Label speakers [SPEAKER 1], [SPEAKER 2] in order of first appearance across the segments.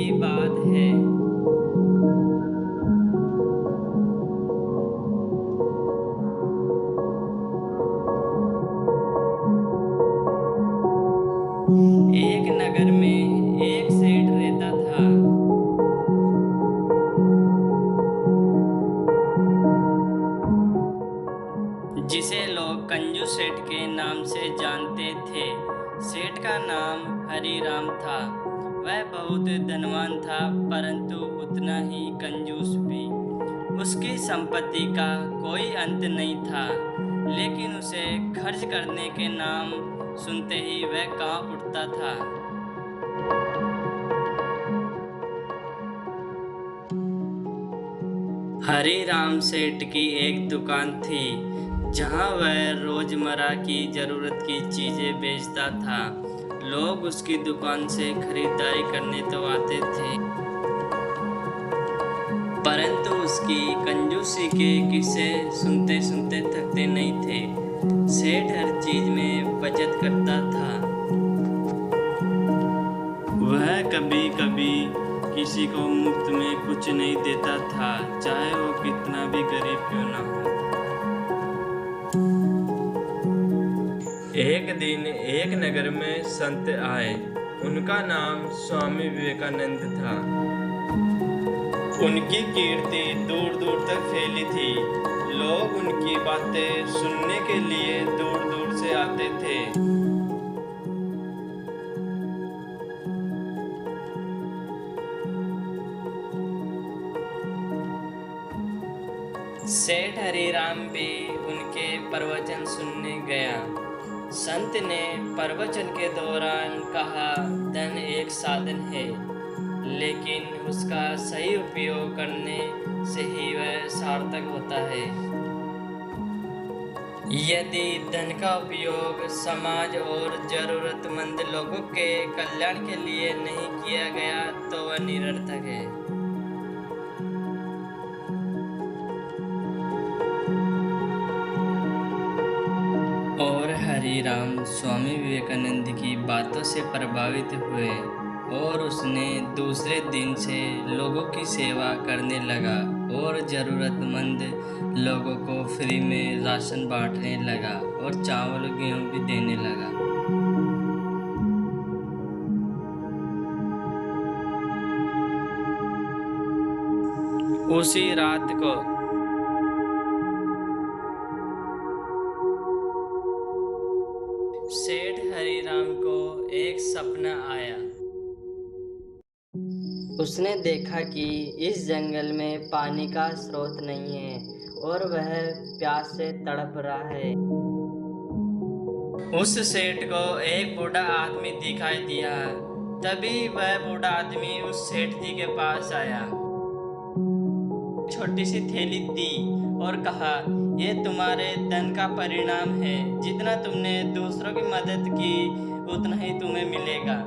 [SPEAKER 1] की बात है। एक नगर में एक सेठ रहता था, जिसे लोग कंजू सेठ के नाम से जानते थे। सेठ का नाम हरीराम था। वह बहुत धनवान था, परंतु उतना ही कंजूस भी। उसकी संपत्ति का कोई अंत नहीं था, लेकिन उसे खर्च करने के नाम सुनते ही वह कांप उठता था। हरीराम सेठ की एक दुकान थी, जहां वह रोजमर्रा की जरूरत की चीजें बेचता था। लोग उसकी दुकान से खरीदारी करने तो आते थे, परंतु उसकी कंजूसी के किस्से सुनते सुनते थकते नहीं थे। सेठ हर चीज में बचत करता था। वह कभी कभी किसी को मुफ्त में कुछ नहीं देता था, चाहे वो कितना भी गरीब क्यों ना हो। एक दिन एक नगर में संत आए। उनका नाम स्वामी विवेकानंद था। उनकी कीर्ति दूर दूर तक फैली थी। लोग उनकी बातें सुनने के लिए दूर दूर से आते थे। सेठ हरीराम भी उनके प्रवचन सुनने गया। संत ने प्रवचन के दौरान कहा, धन एक साधन है, लेकिन उसका सही उपयोग करने से ही वह सार्थक होता है। यदि धन का उपयोग समाज और जरूरतमंद लोगों के कल्याण के लिए नहीं किया गया तो वह निरर्थक है। और हरीराम स्वामी विवेकानंद की बातों से प्रभावित हुए और उसने दूसरे दिन से लोगों की सेवा करने लगा और ज़रूरतमंद लोगों को फ्री में राशन बांटने लगा और चावल गेहूं भी देने लगा। उसी रात को सेठ हरीराम को एक सपना आया। उसने देखा कि इस जंगल में पानी का स्रोत नहीं है और वह प्यास से तड़प रहा है। उस सेठ को एक बूढ़ा आदमी दिखाई दिया। तभी वह बूढ़ा आदमी उस सेठ जी के पास आया, छोटी सी थैली दी और कहा, ये तुम्हारे धन का परिणाम है। जितना तुमने दूसरों की मदद की उतना ही तुम्हें मिलेगा।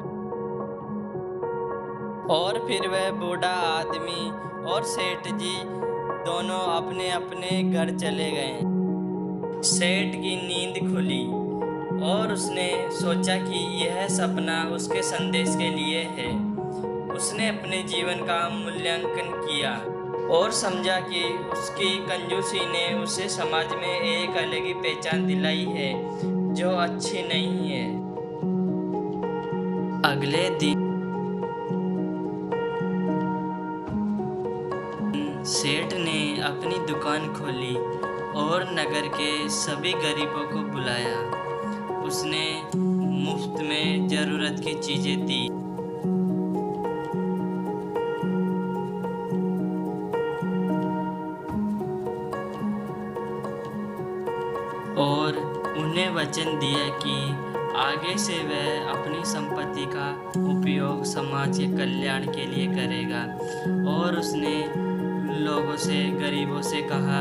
[SPEAKER 1] और फिर वह बूढ़ा आदमी और सेठ जी दोनों अपने अपने घर चले गए। सेठ की नींद खुली और उसने सोचा कि यह सपना उसके संदेश के लिए है। उसने अपने जीवन का मूल्यांकन किया और समझा कि उसकी कंजूसी ने उसे समाज में एक अलग ही पहचान दिलाई है जो अच्छी नहीं है। अगले दिन सेठ ने अपनी दुकान खोली और नगर के सभी गरीबों को बुलाया। उसने मुफ्त में जरूरत की चीजें दी और उन्हें वचन दिया कि आगे से वह अपनी संपत्ति का उपयोग समाज के कल्याण के लिए करेगा। और उसने लोगों से, गरीबों से कहा,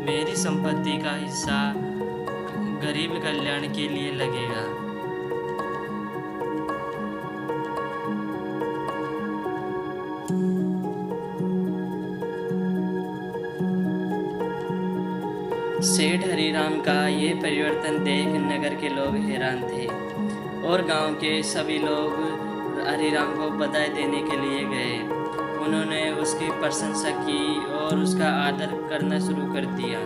[SPEAKER 1] मेरी संपत्ति का हिस्सा गरीब कल्याण के लिए लगेगा। सेठ हरीराम का ये परिवर्तन देख नगर के लोग हैरान थे और गांव के सभी लोग हरीराम को बधाई देने के लिए गए। उन्होंने उसकी प्रशंसा की और उसका आदर करना शुरू कर दिया।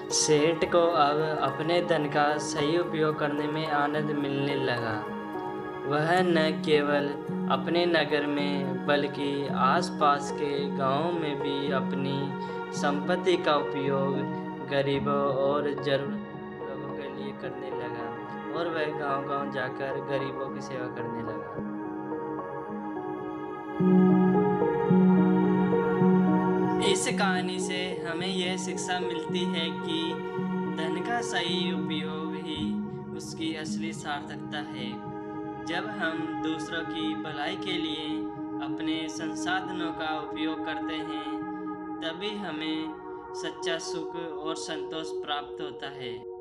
[SPEAKER 1] सेठ को अब अपने धन का सही उपयोग करने में आनंद मिलने लगा। वह न केवल अपने नगर में बल्कि आसपास के गांवों में भी अपनी संपत्ति का उपयोग गरीबों और जरूरतमंद लोगों के लिए करने लगा और वह गांव-गांव जाकर गरीबों की सेवा करने लगा। इस कहानी से हमें यह शिक्षा मिलती है कि धन का सही उपयोग ही उसकी असली सार्थकता है। जब हम दूसरों की भलाई के लिए अपने संसाधनों का उपयोग करते हैं, तभी हमें सच्चा सुख और संतोष प्राप्त होता है।